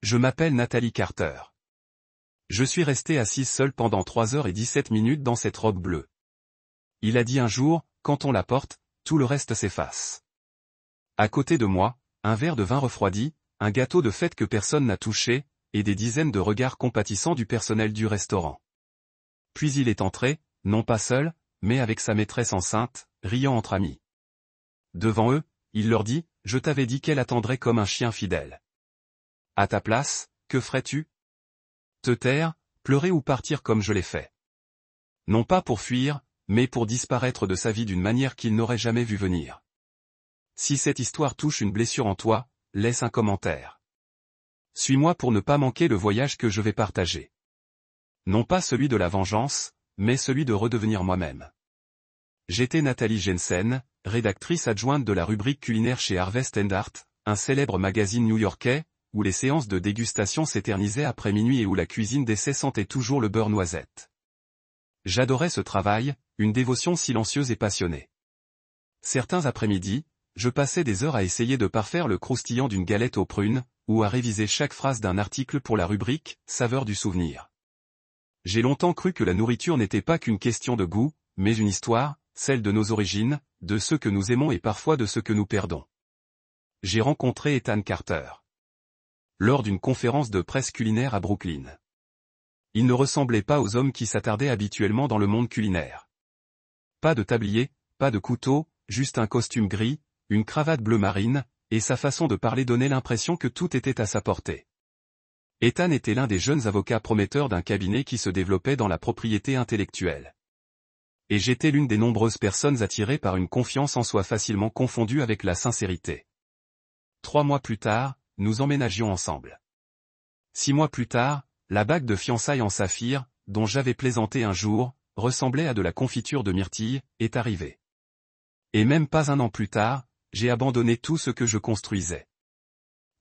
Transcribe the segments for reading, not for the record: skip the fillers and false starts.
Je m'appelle Nathalie Carter. Je suis restée assise seule pendant 3h17 dans cette robe bleue. Il a dit un jour, quand on la porte, tout le reste s'efface. À côté de moi, un verre de vin refroidi, un gâteau de fête que personne n'a touché, et des dizaines de regards compatissants du personnel du restaurant. Puis il est entré, non pas seul, mais avec sa maîtresse enceinte, riant entre amis. Devant eux, il leur dit, « Je t'avais dit qu'elle attendrait comme un chien fidèle. À ta place, que ferais-tu? Te taire, pleurer ou partir comme je l'ai fait. Non pas pour fuir, mais pour disparaître de sa vie d'une manière qu'il n'aurait jamais vu venir. Si cette histoire touche une blessure en toi, laisse un commentaire. Suis-moi pour ne pas manquer le voyage que je vais partager. Non pas celui de la vengeance, mais celui de redevenir moi-même. » J'étais Nathalie Jensen, rédactrice adjointe de la rubrique culinaire chez Harvest & Art, un célèbre magazine new-yorkais, où les séances de dégustation s'éternisaient après minuit et où la cuisine d'essai sentait toujours le beurre noisette. J'adorais ce travail, une dévotion silencieuse et passionnée. Certains après-midi, je passais des heures à essayer de parfaire le croustillant d'une galette aux prunes, ou à réviser chaque phrase d'un article pour la rubrique « Saveur du souvenir ». J'ai longtemps cru que la nourriture n'était pas qu'une question de goût, mais une histoire, celle de nos origines, de ceux que nous aimons et parfois de ceux que nous perdons. J'ai rencontré Ethan Carter lors d'une conférence de presse culinaire à Brooklyn. Il ne ressemblait pas aux hommes qui s'attardaient habituellement dans le monde culinaire. Pas de tablier, pas de couteau, juste un costume gris, une cravate bleu marine, et sa façon de parler donnait l'impression que tout était à sa portée. Ethan était l'un des jeunes avocats prometteurs d'un cabinet qui se développait dans la propriété intellectuelle. Et j'étais l'une des nombreuses personnes attirées par une confiance en soi facilement confondue avec la sincérité. 3 mois plus tard, nous emménagions ensemble. 6 mois plus tard, la bague de fiançailles en saphir, dont j'avais plaisanté un jour, ressemblait à de la confiture de myrtille, est arrivée. Et même pas un an plus tard, j'ai abandonné tout ce que je construisais.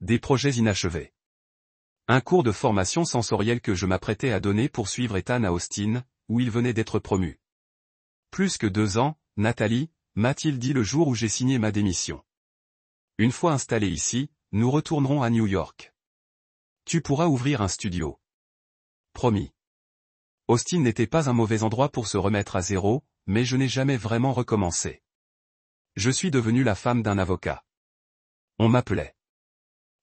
Des projets inachevés. Un cours de formation sensorielle que je m'apprêtais à donner pour suivre Ethan à Austin, où il venait d'être promu. Plus que 2 ans, Nathalie, m'a-t-il dit le jour où j'ai signé ma démission. Une fois installé ici, nous retournerons à New York. Tu pourras ouvrir un studio. Promis. Austin n'était pas un mauvais endroit pour se remettre à zéro, mais je n'ai jamais vraiment recommencé. Je suis devenue la femme d'un avocat. On m'appelait.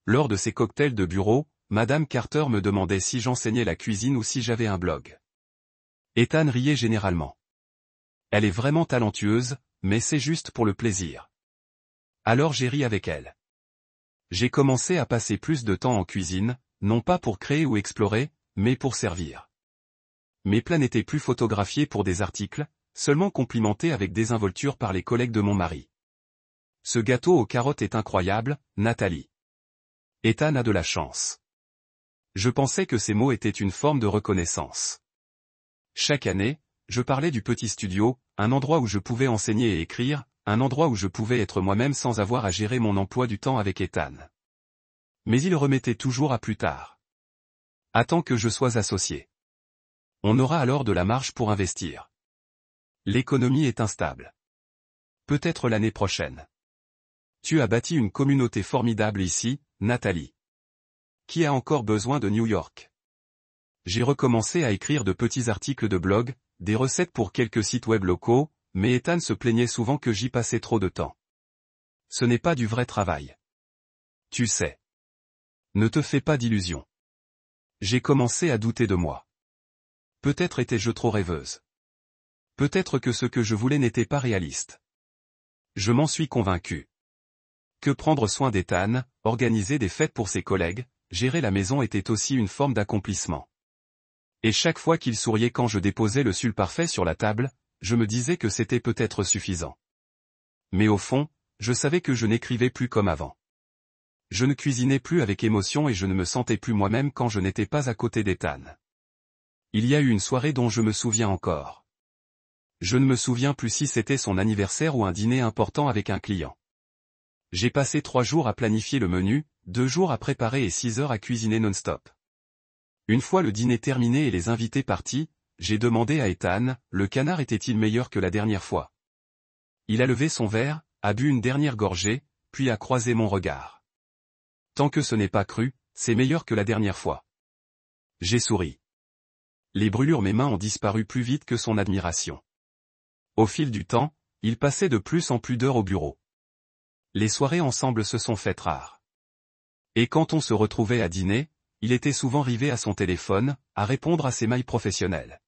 Lors de ces cocktails de bureau, Madame Carter me demandait si j'enseignais la cuisine ou si j'avais un blog. Ethan riait généralement. Elle est vraiment talentueuse, mais c'est juste pour le plaisir. Alors j'ai ri avec elle. J'ai commencé à passer plus de temps en cuisine, non pas pour créer ou explorer, mais pour servir. Mes plats n'étaient plus photographiés pour des articles, seulement complimentés avec désinvolture par les collègues de mon mari. Ce gâteau aux carottes est incroyable, Nathalie. Ethan a de la chance. Je pensais que ces mots étaient une forme de reconnaissance. Chaque année, je parlais du petit studio, un endroit où je pouvais enseigner et écrire, un endroit où je pouvais être moi-même sans avoir à gérer mon emploi du temps avec Ethan. Mais il remettait toujours à plus tard. Attends que je sois associé. On aura alors de la marge pour investir. L'économie est instable. Peut-être l'année prochaine. Tu as bâti une communauté formidable ici, Nathalie. Qui a encore besoin de New York? J'ai recommencé à écrire de petits articles de blog, des recettes pour quelques sites web locaux, mais Ethan se plaignait souvent que j'y passais trop de temps. Ce n'est pas du vrai travail. Tu sais. Ne te fais pas d'illusions. J'ai commencé à douter de moi. Peut-être étais-je trop rêveuse. Peut-être que ce que je voulais n'était pas réaliste. Je m'en suis convaincu. Que prendre soin d'Ethan, organiser des fêtes pour ses collègues, gérer la maison était aussi une forme d'accomplissement. Et chaque fois qu'il souriait quand je déposais le sul parfait sur la table, je me disais que c'était peut-être suffisant. Mais au fond, je savais que je n'écrivais plus comme avant. Je ne cuisinais plus avec émotion et je ne me sentais plus moi-même quand je n'étais pas à côté d'Ethan. Il y a eu une soirée dont je me souviens encore. Je ne me souviens plus si c'était son anniversaire ou un dîner important avec un client. J'ai passé 3 jours à planifier le menu, 2 jours à préparer et 6 heures à cuisiner non-stop. Une fois le dîner terminé et les invités partis, j'ai demandé à Ethan, le canard était-il meilleur que la dernière fois? Il a levé son verre, a bu une dernière gorgée, puis a croisé mon regard. Tant que ce n'est pas cru, c'est meilleur que la dernière fois. J'ai souri. Les brûlures mes mains ont disparu plus vite que son admiration. Au fil du temps, il passait de plus en plus d'heures au bureau. Les soirées ensemble se sont faites rares. Et quand on se retrouvait à dîner, il était souvent rivé à son téléphone, à répondre à ses mails professionnels.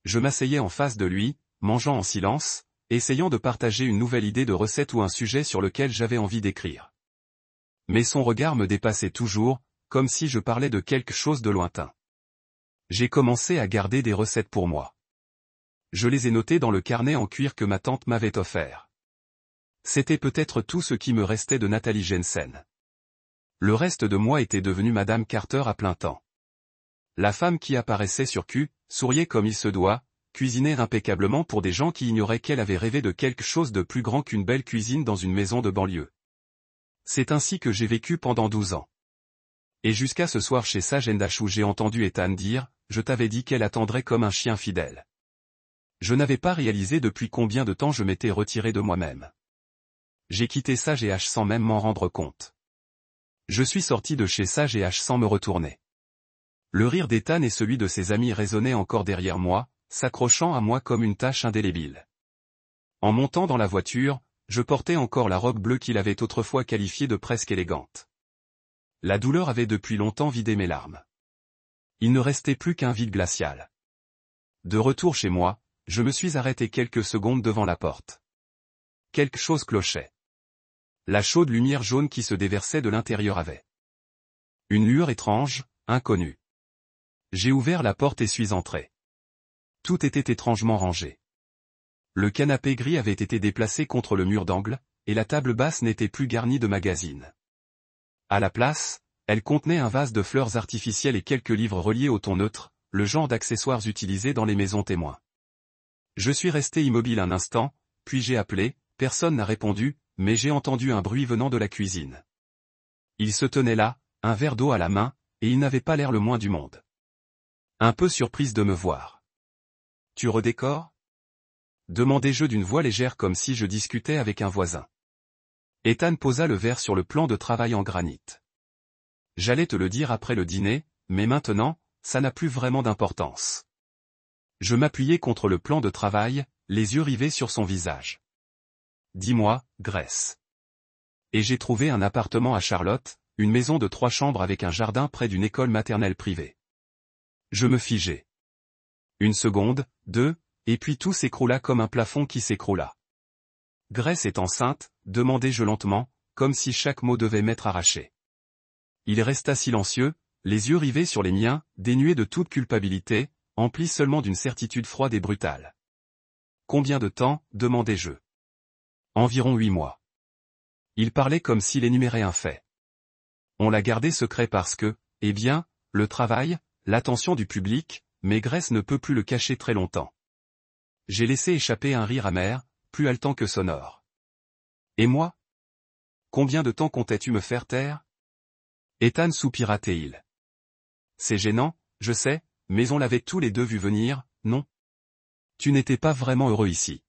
Je m'asseyais en face de lui, mangeant en silence, essayant de partager une nouvelle idée de recette ou un sujet sur lequel j'avais envie d'écrire. Mais son regard me dépassait toujours, comme si je parlais de quelque chose de lointain. J'ai commencé à garder des recettes pour moi. Je les ai notées dans le carnet en cuir que ma tante m'avait offert. C'était peut-être tout ce qui me restait de Nathalie Jensen. Le reste de moi était devenu Madame Carter à plein temps. La femme qui apparaissait sur Q, souriait comme il se doit, cuisinait impeccablement pour des gens qui ignoraient qu'elle avait rêvé de quelque chose de plus grand qu'une belle cuisine dans une maison de banlieue. C'est ainsi que j'ai vécu pendant 12 ans. Et jusqu'à ce soir chez Sagendash où j'ai entendu Ethan dire, je t'avais dit qu'elle attendrait comme un chien fidèle. Je n'avais pas réalisé depuis combien de temps je m'étais retiré de moi-même. J'ai quitté Sage et H sans même m'en rendre compte. Je suis sorti de chez Sage et H sans me retourner. Le rire d'Ethan et celui de ses amis résonnaient encore derrière moi, s'accrochant à moi comme une tache indélébile. En montant dans la voiture, je portais encore la robe bleue qu'il avait autrefois qualifiée de presque élégante. La douleur avait depuis longtemps vidé mes larmes. Il ne restait plus qu'un vide glacial. De retour chez moi, je me suis arrêté quelques secondes devant la porte. Quelque chose clochait. La chaude lumière jaune qui se déversait de l'intérieur avait une lueur étrange, inconnue. J'ai ouvert la porte et suis entré. Tout était étrangement rangé. Le canapé gris avait été déplacé contre le mur d'angle, et la table basse n'était plus garnie de magazines. À la place, elle contenait un vase de fleurs artificielles et quelques livres reliés au ton neutre, le genre d'accessoires utilisés dans les maisons témoins. Je suis resté immobile un instant, puis j'ai appelé, personne n'a répondu, mais j'ai entendu un bruit venant de la cuisine. Il se tenait là, un verre d'eau à la main, et il n'avait pas l'air le moins du monde. Un peu surprise de me voir. « Tu redécores ?» demandai-je d'une voix légère comme si je discutais avec un voisin. Ethan posa le verre sur le plan de travail en granit. « J'allais te le dire après le dîner, mais maintenant, ça n'a plus vraiment d'importance. » Je m'appuyai contre le plan de travail, les yeux rivés sur son visage. « Dis-moi, Grace. » Et j'ai trouvé un appartement à Charlotte, une maison de 3 chambres avec un jardin près d'une école maternelle privée. Je me figeai. Une seconde, 2, et puis tout s'écroula comme un plafond qui s'écroula. « Grace est enceinte ?» demandai-je lentement, comme si chaque mot devait m'être arraché. Il resta silencieux, les yeux rivés sur les miens, dénués de toute culpabilité, emplis seulement d'une certitude froide et brutale. « Combien de temps ?» demandai-je. « Environ 8 mois. » Il parlait comme s'il énumérait un fait. On l'a gardé secret parce que, eh bien, le travail, l'attention du public, mais Grace ne peut plus le cacher très longtemps. J'ai laissé échapper un rire amer, plus haletant que sonore. Et moi? Combien de temps comptais-tu me faire taire? Ethan soupira et c'est gênant, je sais, mais on l'avait tous les deux vu venir, non? Tu n'étais pas vraiment heureux ici.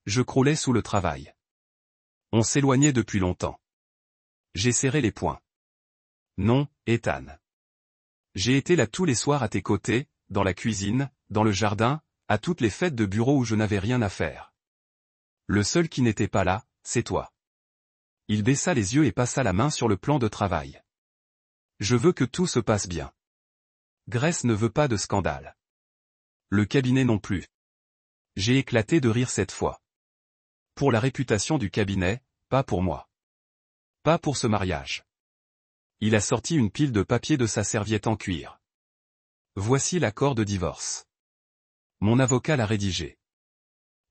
Je croulais sous le travail. On s'éloignait depuis longtemps. J'ai serré les poings. Non, Ethan. J'ai été là tous les soirs à tes côtés, dans la cuisine, dans le jardin, à toutes les fêtes de bureau où je n'avais rien à faire. Le seul qui n'était pas là, c'est toi. Il baissa les yeux et passa la main sur le plan de travail. Je veux que tout se passe bien. Grace ne veut pas de scandale. Le cabinet non plus. J'ai éclaté de rire cette fois. Pour la réputation du cabinet, pas pour moi. Pas pour ce mariage. Il a sorti une pile de papier de sa serviette en cuir. Voici l'accord de divorce. Mon avocat l'a rédigé.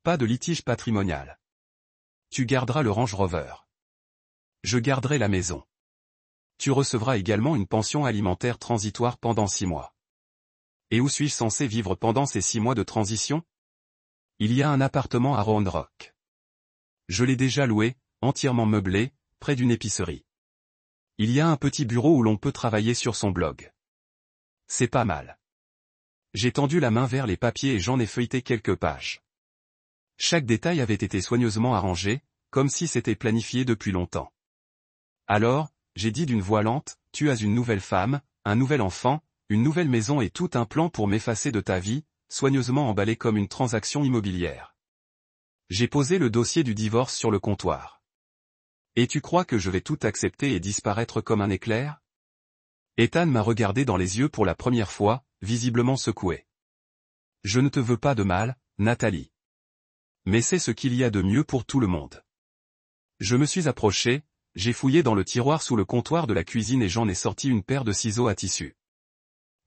Pas de litige patrimonial. Tu garderas le Range Rover. Je garderai la maison. Tu recevras également une pension alimentaire transitoire pendant 6 mois. Et où suis-je censé vivre pendant ces 6 mois de transition? Il y a un appartement à Round Rock. Je l'ai déjà loué, entièrement meublé, près d'une épicerie. Il y a un petit bureau où l'on peut travailler sur son blog. C'est pas mal. J'ai tendu la main vers les papiers et j'en ai feuilleté quelques pages. Chaque détail avait été soigneusement arrangé, comme si c'était planifié depuis longtemps. Alors, j'ai dit d'une voix lente, tu as une nouvelle femme, un nouvel enfant, une nouvelle maison et tout un plan pour m'effacer de ta vie, soigneusement emballé comme une transaction immobilière. J'ai posé le dossier du divorce sur le comptoir. Et tu crois que je vais tout accepter et disparaître comme un éclair? Ethan m'a regardé dans les yeux pour la première fois, visiblement secoué. Je ne te veux pas de mal, Nathalie. Mais c'est ce qu'il y a de mieux pour tout le monde. Je me suis approché, j'ai fouillé dans le tiroir sous le comptoir de la cuisine et j'en ai sorti une paire de ciseaux à tissu.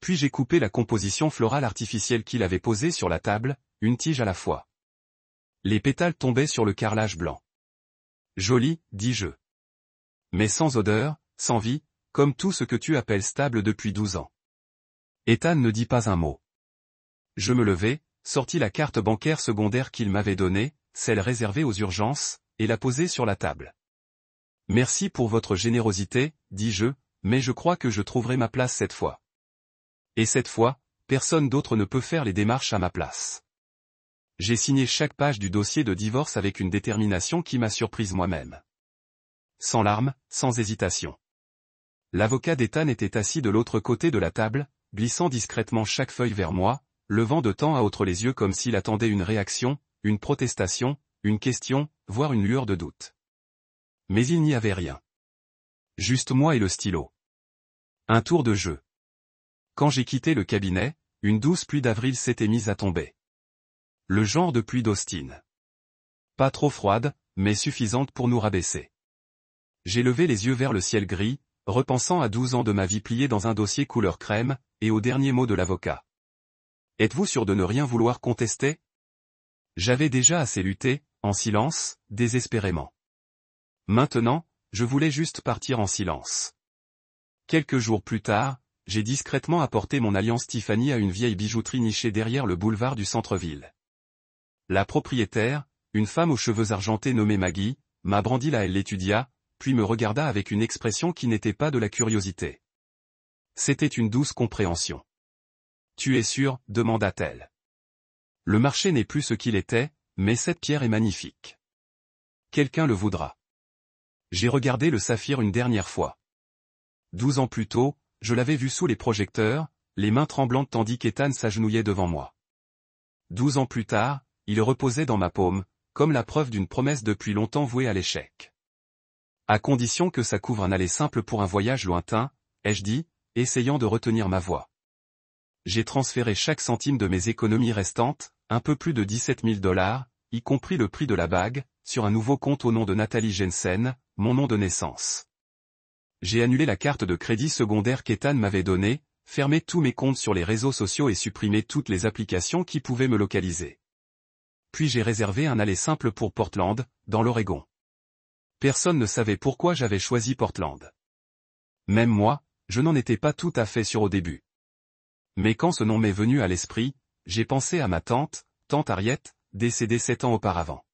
Puis j'ai coupé la composition florale artificielle qu'il avait posée sur la table, une tige à la fois. Les pétales tombaient sur le carrelage blanc. Joli, dis-je. Mais sans odeur, sans vie, comme tout ce que tu appelles stable depuis 12 ans. Ethan ne dit pas un mot. Je me levai, sortis la carte bancaire secondaire qu'il m'avait donnée, celle réservée aux urgences, et la posai sur la table. Merci pour votre générosité, dis-je, mais je crois que je trouverai ma place cette fois. Et cette fois, personne d'autre ne peut faire les démarches à ma place. J'ai signé chaque page du dossier de divorce avec une détermination qui m'a surprise moi-même. Sans larmes, sans hésitation. L'avocat d'Ethan était assis de l'autre côté de la table, glissant discrètement chaque feuille vers moi, levant de temps à autre les yeux comme s'il attendait une réaction, une protestation, une question, voire une lueur de doute. Mais il n'y avait rien. Juste moi et le stylo. Un tour de jeu. Quand j'ai quitté le cabinet, une douce pluie d'avril s'était mise à tomber. Le genre de pluie d'Austin. Pas trop froide, mais suffisante pour nous rabaisser. J'ai levé les yeux vers le ciel gris, repensant à 12 ans de ma vie pliée dans un dossier couleur crème, et aux derniers mots de l'avocat. Êtes-vous sûr de ne rien vouloir contester? J'avais déjà assez lutté, en silence, désespérément. Maintenant, je voulais juste partir en silence. Quelques jours plus tard, j'ai discrètement apporté mon alliance Tiffany à une vieille bijouterie nichée derrière le boulevard du centre-ville. La propriétaire, une femme aux cheveux argentés nommée Maggie, m'a brandi elle l'étudia, puis me regarda avec une expression qui n'était pas de la curiosité. C'était une douce compréhension. « Tu es sûr ?» demanda-t-elle. « Le marché n'est plus ce qu'il était, mais cette pierre est magnifique. Quelqu'un le voudra. » J'ai regardé le saphir une dernière fois. 12 ans plus tôt, je l'avais vu sous les projecteurs, les mains tremblantes tandis qu'Ethan s'agenouillait devant moi. 12 ans plus tard, il reposait dans ma paume, comme la preuve d'une promesse depuis longtemps vouée à l'échec. À condition que ça couvre un aller simple pour un voyage lointain, ai-je dit, essayant de retenir ma voix. J'ai transféré chaque centime de mes économies restantes, un peu plus de 17 000 $, y compris le prix de la bague, sur un nouveau compte au nom de Nathalie Jensen, mon nom de naissance. J'ai annulé la carte de crédit secondaire qu'Ethan m'avait donnée, fermé tous mes comptes sur les réseaux sociaux et supprimé toutes les applications qui pouvaient me localiser. Puis j'ai réservé un aller simple pour Portland, dans l'Oregon. Personne ne savait pourquoi j'avais choisi Portland. Même moi, je n'en étais pas tout à fait sûr au début. Mais quand ce nom m'est venu à l'esprit, j'ai pensé à ma tante Harriet, décédée 7 ans auparavant.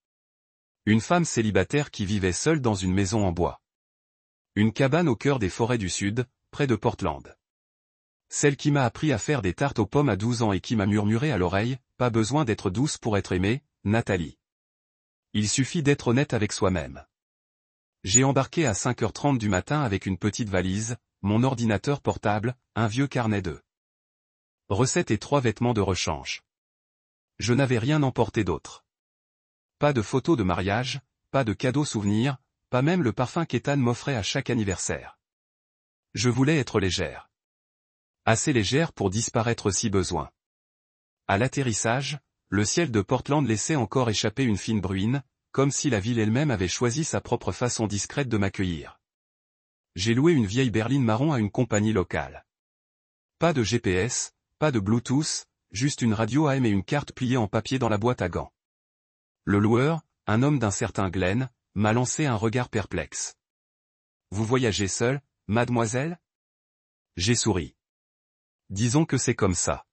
Une femme célibataire qui vivait seule dans une maison en bois. Une cabane au cœur des forêts du Sud, près de Portland. Celle qui m'a appris à faire des tartes aux pommes à 12 ans et qui m'a murmuré à l'oreille, pas besoin d'être douce pour être aimée, Nathalie. Il suffit d'être honnête avec soi-même. J'ai embarqué à 5h30 du matin avec une petite valise, mon ordinateur portable, un vieux carnet de recettes et 3 vêtements de rechange. Je n'avais rien emporté d'autre. Pas de photos de mariage, pas de cadeaux souvenirs, pas même le parfum qu'Ethan m'offrait à chaque anniversaire. Je voulais être légère. Assez légère pour disparaître si besoin. À l'atterrissage, le ciel de Portland laissait encore échapper une fine bruine, comme si la ville elle-même avait choisi sa propre façon discrète de m'accueillir. J'ai loué une vieille berline marron à une compagnie locale. Pas de GPS, pas de Bluetooth, juste une radio AM et une carte pliée en papier dans la boîte à gants. Le loueur, un homme d'un certain Glenn, m'a lancé un regard perplexe. « Vous voyagez seul, mademoiselle ?» J'ai souri. Disons que c'est comme ça.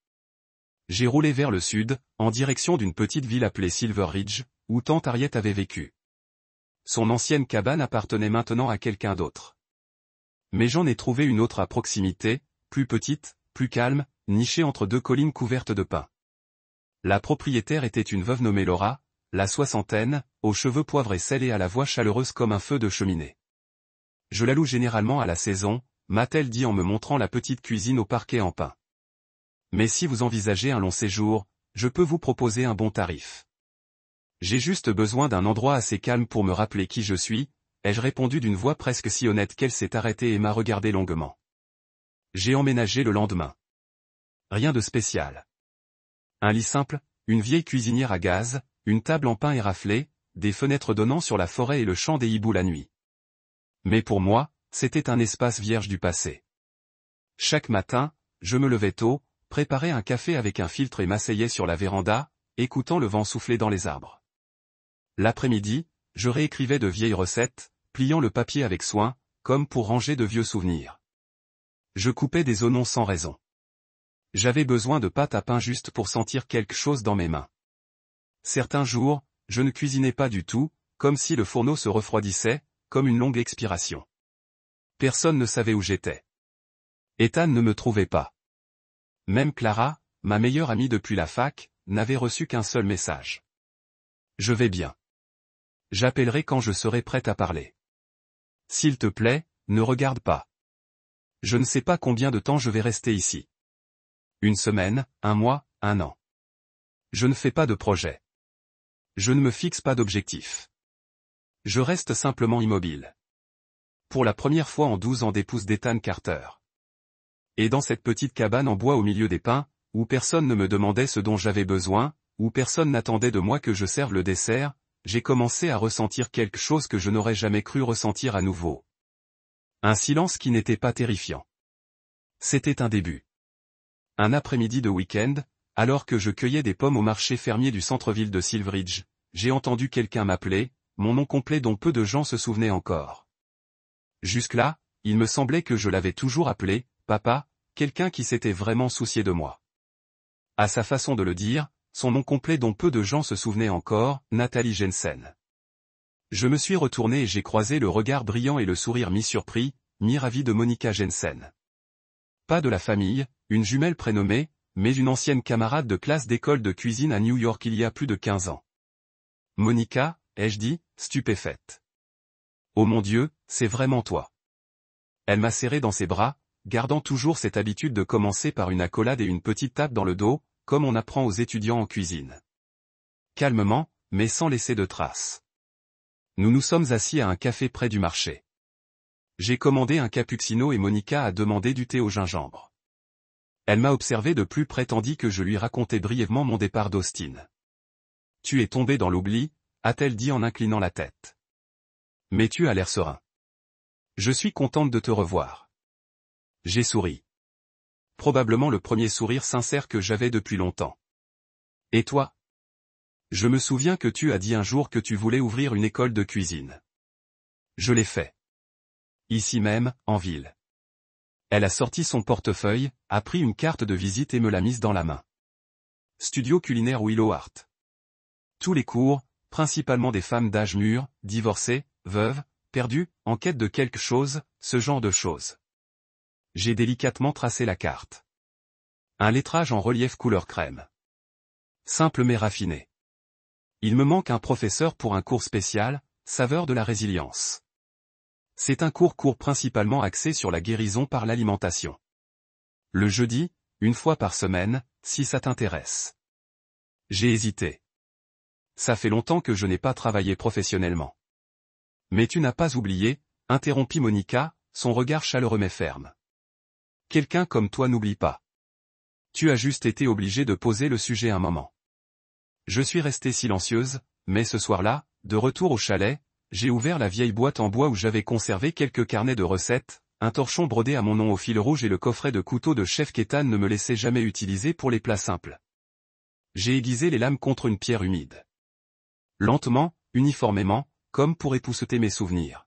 J'ai roulé vers le sud, en direction d'une petite ville appelée Silver Ridge, où tante Harriet avait vécu. Son ancienne cabane appartenait maintenant à quelqu'un d'autre. Mais j'en ai trouvé une autre à proximité, plus petite, plus calme, nichée entre 2 collines couvertes de pins. La propriétaire était une veuve nommée Laura, la soixantaine, aux cheveux poivrés sel et à la voix chaleureuse comme un feu de cheminée. Je la loue généralement à la saison, m'a-t-elle dit en me montrant la petite cuisine au parquet en pin. Mais si vous envisagez un long séjour, je peux vous proposer un bon tarif. J'ai juste besoin d'un endroit assez calme pour me rappeler qui je suis, ai-je répondu d'une voix presque si honnête qu'elle s'est arrêtée et m'a regardé longuement. J'ai emménagé le lendemain. Rien de spécial. Un lit simple, une vieille cuisinière à gaz, une table en pin éraflée, des fenêtres donnant sur la forêt et le chant des hiboux la nuit. Mais pour moi, c'était un espace vierge du passé. Chaque matin, je me levais tôt, préparais un café avec un filtre et m'asseyais sur la véranda, écoutant le vent souffler dans les arbres. L'après-midi, je réécrivais de vieilles recettes, pliant le papier avec soin, comme pour ranger de vieux souvenirs. Je coupais des oignons sans raison. J'avais besoin de pâte à pain juste pour sentir quelque chose dans mes mains. Certains jours, je ne cuisinais pas du tout, comme si le fourneau se refroidissait, comme une longue expiration. Personne ne savait où j'étais. Ethan ne me trouvait pas. Même Clara, ma meilleure amie depuis la fac, n'avait reçu qu'un seul message. Je vais bien. J'appellerai quand je serai prête à parler. S'il te plaît, ne regarde pas. Je ne sais pas combien de temps je vais rester ici. Une semaine, un mois, un an. Je ne fais pas de projet. Je ne me fixe pas d'objectif. Je reste simplement immobile. Pour la première fois en 12 ans d'épouse d'Ethan Carter. Et dans cette petite cabane en bois au milieu des pins, où personne ne me demandait ce dont j'avais besoin, où personne n'attendait de moi que je serve le dessert, j'ai commencé à ressentir quelque chose que je n'aurais jamais cru ressentir à nouveau. Un silence qui n'était pas terrifiant. C'était un début. Un après-midi de week-end, alors que je cueillais des pommes au marché fermier du centre-ville de Silveridge, j'ai entendu quelqu'un m'appeler, mon nom complet dont peu de gens se souvenaient encore. Jusque-là, il me semblait que je l'avais toujours appelé, papa, quelqu'un qui s'était vraiment soucié de moi. À sa façon de le dire, son nom complet dont peu de gens se souvenaient encore, Nathalie Jensen. Je me suis retourné et j'ai croisé le regard brillant et le sourire mi-surpris, mi-ravi de Monica Jensen. Pas de la famille, une jumelle prénommée, mais une ancienne camarade de classe d'école de cuisine à New York il y a plus de 15 ans. Monica, ai-je dit, stupéfaite. Oh mon Dieu, c'est vraiment toi. Elle m'a serré dans ses bras, gardant toujours cette habitude de commencer par une accolade et une petite tape dans le dos, comme on apprend aux étudiants en cuisine. Calmement, mais sans laisser de traces. Nous nous sommes assis à un café près du marché. J'ai commandé un cappuccino et Monica a demandé du thé au gingembre. Elle m'a observé de plus près tandis que je lui racontais brièvement mon départ d'Austin. « Tu es tombé dans l'oubli », a-t-elle dit en inclinant la tête. « Mais tu as l'air serein. Je suis contente de te revoir. » J'ai souri. Probablement le premier sourire sincère que j'avais depuis longtemps. « Et toi ? Je me souviens que tu as dit un jour que tu voulais ouvrir une école de cuisine. Je l'ai fait. Ici même, en ville. » Elle a sorti son portefeuille, a pris une carte de visite et me l'a mise dans la main. Studio culinaire Willow Art. Tous les cours, principalement des femmes d'âge mûr, divorcées, veuves, perdues, en quête de quelque chose, ce genre de choses. J'ai délicatement tracé la carte. Un lettrage en relief couleur crème. Simple mais raffiné. Il me manque un professeur pour un cours spécial, saveur de la résilience. C'est un cours principalement axé sur la guérison par l'alimentation. Le jeudi, une fois par semaine, si ça t'intéresse. J'ai hésité. Ça fait longtemps que je n'ai pas travaillé professionnellement. Mais tu n'as pas oublié, interrompit Monica, son regard chaleureux mais ferme. Quelqu'un comme toi n'oublie pas. Tu as juste été obligé de poser le sujet un moment. Je suis restée silencieuse, mais ce soir-là, de retour au chalet, j'ai ouvert la vieille boîte en bois où j'avais conservé quelques carnets de recettes, un torchon brodé à mon nom au fil rouge et le coffret de couteau de chef qu'Ethan ne me laissait jamais utiliser pour les plats simples. J'ai aiguisé les lames contre une pierre humide. Lentement, uniformément, comme pour épousseter mes souvenirs.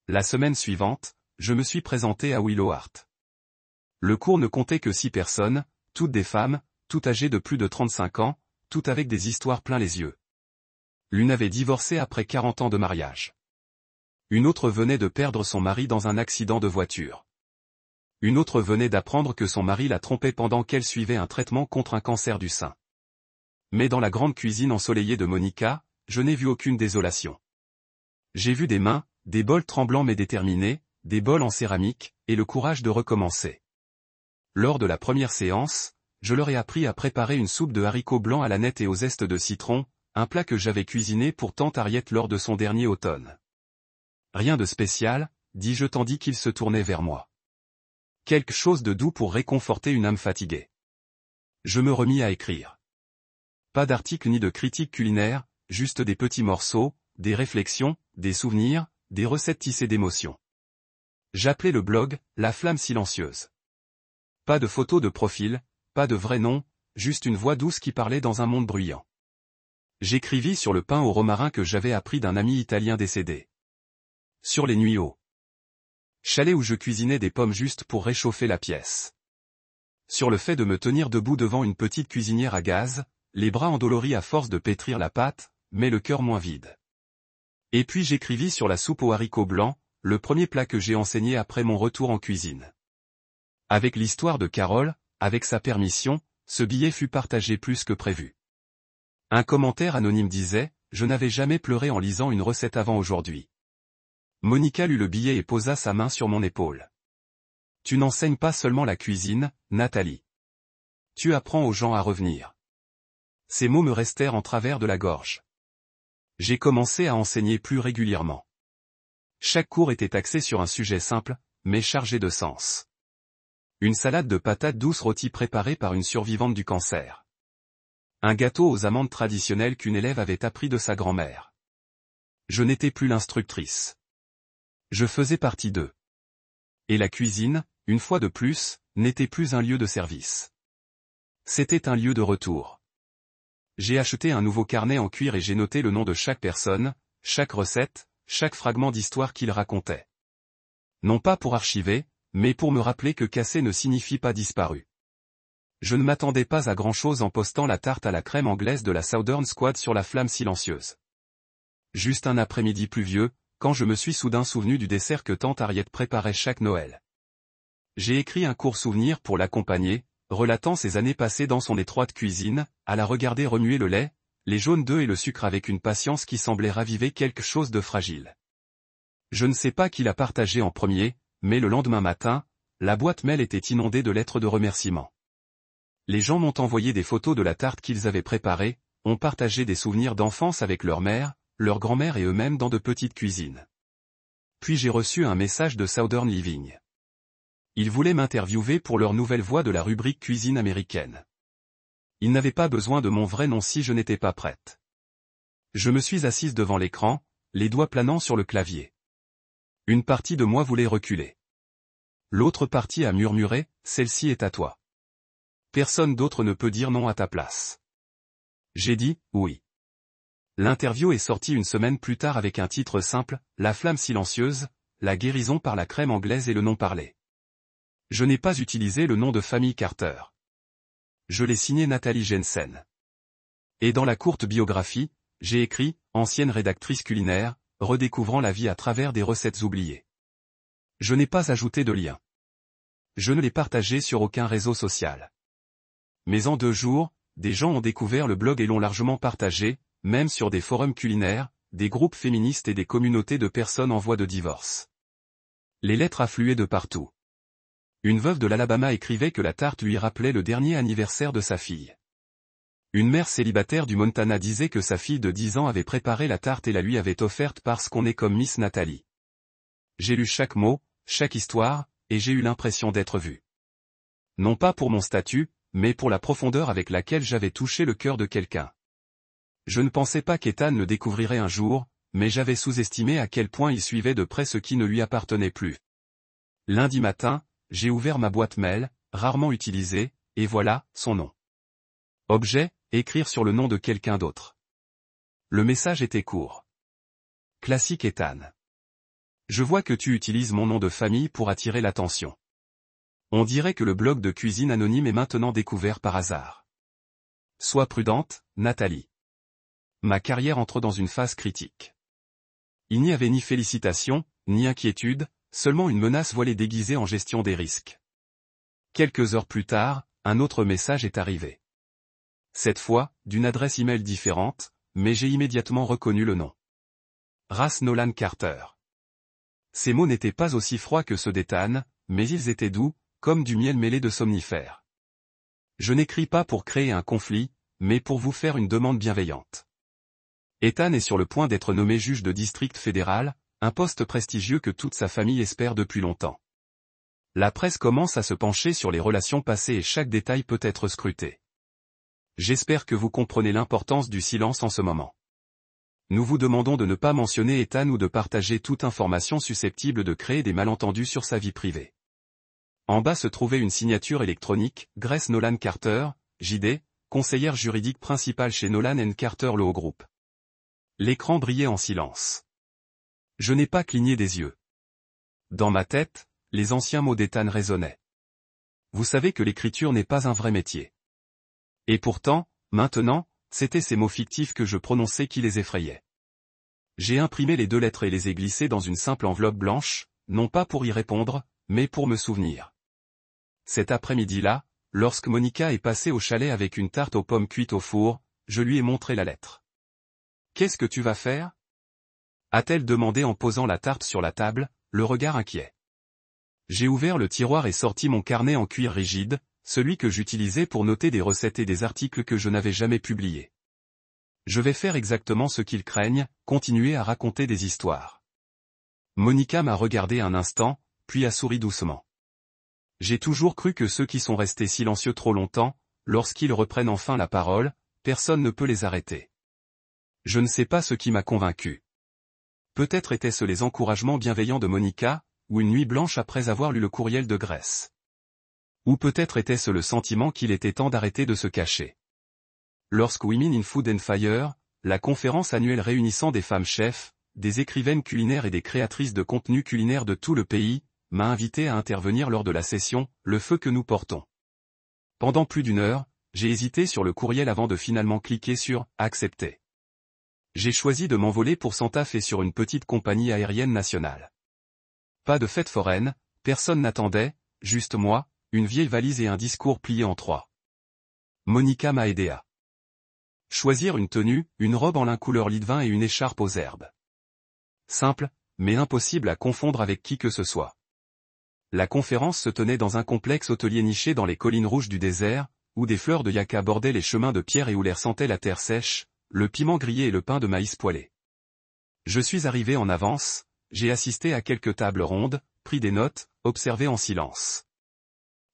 La semaine suivante, je me suis présenté à Willow Art. Le cours ne comptait que 6 personnes, toutes des femmes, toutes âgées de plus de 35 ans, toutes avec des histoires plein les yeux. L'une avait divorcé après 40 ans de mariage. Une autre venait de perdre son mari dans un accident de voiture. Une autre venait d'apprendre que son mari la trompait pendant qu'elle suivait un traitement contre un cancer du sein. Mais dans la grande cuisine ensoleillée de Monica, je n'ai vu aucune désolation. J'ai vu des mains, des bols tremblants mais déterminés, des bols en céramique, et le courage de recommencer. Lors de la première séance, je leur ai appris à préparer une soupe de haricots blancs à la nette et aux zestes de citron, un plat que j'avais cuisiné pour tante Harriet lors de son dernier automne. Rien de spécial, dis-je tandis qu'il se tournait vers moi. Quelque chose de doux pour réconforter une âme fatiguée. Je me remis à écrire. Pas d'article ni de critique culinaire, juste des petits morceaux, des réflexions, des souvenirs, des recettes tissées d'émotions. J'appelais le blog « La Flamme Silencieuse ». Pas de photos de profil, pas de vrai nom, juste une voix douce qui parlait dans un monde bruyant. J'écrivis sur le pain au romarin que j'avais appris d'un ami italien décédé. Sur les nuits au chalet où je cuisinais des pommes juste pour réchauffer la pièce. Sur le fait de me tenir debout devant une petite cuisinière à gaz, les bras endoloris à force de pétrir la pâte, mais le cœur moins vide. Et puis j'écrivis sur la soupe aux haricots blancs, le premier plat que j'ai enseigné après mon retour en cuisine. Avec l'histoire de Carole, avec sa permission, ce billet fut partagé plus que prévu. Un commentaire anonyme disait « Je n'avais jamais pleuré en lisant une recette avant aujourd'hui ». Monica lut le billet et posa sa main sur mon épaule. « Tu n'enseignes pas seulement la cuisine, Nathalie. Tu apprends aux gens à revenir. » Ces mots me restèrent en travers de la gorge. J'ai commencé à enseigner plus régulièrement. Chaque cours était axé sur un sujet simple, mais chargé de sens. Une salade de patates douces rôties préparée par une survivante du cancer. Un gâteau aux amandes traditionnelles qu'une élève avait appris de sa grand-mère. Je n'étais plus l'instructrice. Je faisais partie d'eux. Et la cuisine, une fois de plus, n'était plus un lieu de service. C'était un lieu de retour. J'ai acheté un nouveau carnet en cuir et j'ai noté le nom de chaque personne, chaque recette, chaque fragment d'histoire qu'il racontait. Non pas pour archiver, mais pour me rappeler que cassé ne signifie pas disparu. Je ne m'attendais pas à grand-chose en postant la tarte à la crème anglaise de la Southern Squad sur la Flamme Silencieuse. Juste un après-midi pluvieux, quand je me suis soudain souvenu du dessert que tante Harriet préparait chaque Noël. J'ai écrit un court souvenir pour l'accompagner, relatant ses années passées dans son étroite cuisine, à la regarder remuer le lait, les jaunes d'œufs et le sucre avec une patience qui semblait raviver quelque chose de fragile. Je ne sais pas qui l'a partagé en premier, mais le lendemain matin, la boîte mail était inondée de lettres de remerciements. Les gens m'ont envoyé des photos de la tarte qu'ils avaient préparée, ont partagé des souvenirs d'enfance avec leur mère, leur grand-mère et eux-mêmes dans de petites cuisines. Puis j'ai reçu un message de Southern Living. Ils voulaient m'interviewer pour leur nouvelle voix de la rubrique cuisine américaine. Ils n'avaient pas besoin de mon vrai nom si je n'étais pas prête. Je me suis assise devant l'écran, les doigts planant sur le clavier. Une partie de moi voulait reculer. L'autre partie a murmuré, « Celle-ci est à toi. Personne d'autre ne peut dire non à ta place. » J'ai dit, oui. L'interview est sortie une semaine plus tard avec un titre simple, La Flamme Silencieuse, la guérison par la crème anglaise et le non parlé. Je n'ai pas utilisé le nom de famille Carter. Je l'ai signé Nathalie Jensen. Et dans la courte biographie, j'ai écrit, ancienne rédactrice culinaire, redécouvrant la vie à travers des recettes oubliées. Je n'ai pas ajouté de lien. Je ne l'ai partagé sur aucun réseau social. Mais en 2 jours, des gens ont découvert le blog et l'ont largement partagé, même sur des forums culinaires, des groupes féministes et des communautés de personnes en voie de divorce. Les lettres affluaient de partout. Une veuve de l'Alabama écrivait que la tarte lui rappelait le dernier anniversaire de sa fille. Une mère célibataire du Montana disait que sa fille de 10 ans avait préparé la tarte et la lui avait offerte parce qu'on est comme Miss Nathalie. J'ai lu chaque mot, chaque histoire, et j'ai eu l'impression d'être vu. Non pas pour mon statut, mais pour la profondeur avec laquelle j'avais touché le cœur de quelqu'un. Je ne pensais pas qu'Ethan le découvrirait un jour, mais j'avais sous-estimé à quel point il suivait de près ce qui ne lui appartenait plus. Lundi matin, j'ai ouvert ma boîte mail, rarement utilisée, et voilà, son nom. Objet, écrire sur le nom de quelqu'un d'autre. Le message était court. Classique Ethan. Je vois que tu utilises mon nom de famille pour attirer l'attention. On dirait que le blog de cuisine anonyme est maintenant découvert par hasard. Sois prudente, Nathalie. Ma carrière entre dans une phase critique. Il n'y avait ni félicitations, ni inquiétude, seulement une menace voilée déguisée en gestion des risques. Quelques heures plus tard, un autre message est arrivé. Cette fois, d'une adresse email différente, mais j'ai immédiatement reconnu le nom. Ras Nolan Carter. Ces mots n'étaient pas aussi froids que ceux d'Ethan, mais ils étaient doux, comme du miel mêlé de somnifères. Je n'écris pas pour créer un conflit, mais pour vous faire une demande bienveillante. Ethan est sur le point d'être nommé juge de district fédéral, un poste prestigieux que toute sa famille espère depuis longtemps. La presse commence à se pencher sur les relations passées et chaque détail peut être scruté. J'espère que vous comprenez l'importance du silence en ce moment. Nous vous demandons de ne pas mentionner Ethan ou de partager toute information susceptible de créer des malentendus sur sa vie privée. En bas se trouvait une signature électronique, Grace Nolan Carter, JD, conseillère juridique principale chez Nolan & Carter Law Group. L'écran brillait en silence. Je n'ai pas cligné des yeux. Dans ma tête, les anciens mots d'Ethan résonnaient. Vous savez que l'écriture n'est pas un vrai métier. Et pourtant, maintenant, c'étaient ces mots fictifs que je prononçais qui les effrayaient. J'ai imprimé les 2 lettres et les ai glissées dans une simple enveloppe blanche, non pas pour y répondre, mais pour me souvenir. Cet après-midi-là, lorsque Monica est passée au chalet avec une tarte aux pommes cuite au four, je lui ai montré la lettre. « Qu'est-ce que tu vas faire ?» a-t-elle demandé en posant la tarte sur la table, le regard inquiet. J'ai ouvert le tiroir et sorti mon carnet en cuir rigide, celui que j'utilisais pour noter des recettes et des articles que je n'avais jamais publiés. Je vais faire exactement ce qu'ils craignent, continuer à raconter des histoires. Monica m'a regardé un instant, puis a souri doucement. J'ai toujours cru que ceux qui sont restés silencieux trop longtemps, lorsqu'ils reprennent enfin la parole, personne ne peut les arrêter. Je ne sais pas ce qui m'a convaincu. Peut-être étaient-ce les encouragements bienveillants de Monica, ou une nuit blanche après avoir lu le courriel de Grace. Ou peut-être était-ce le sentiment qu'il était temps d'arrêter de se cacher. Lorsque Women in Food and Fire, la conférence annuelle réunissant des femmes chefs, des écrivaines culinaires et des créatrices de contenu culinaire de tout le pays, m'a invité à intervenir lors de la session « Le feu que nous portons ». Pendant plus d'1 heure, j'ai hésité sur le courriel avant de finalement cliquer sur « Accepter ». J'ai choisi de m'envoler pour Santa Fe sur une petite compagnie aérienne nationale. Pas de fête foraine, personne n'attendait, juste moi, une vieille valise et un discours plié en 3. Monica m'a aidé à choisir une tenue, une robe en lin couleur lit de vin et une écharpe aux herbes. Simple, mais impossible à confondre avec qui que ce soit. La conférence se tenait dans un complexe hôtelier niché dans les collines rouges du désert, où des fleurs de yucca bordaient les chemins de pierre et où l'air sentait la terre sèche, le piment grillé et le pain de maïs poêlé. Je suis arrivé en avance, j'ai assisté à quelques tables rondes, pris des notes, observé en silence.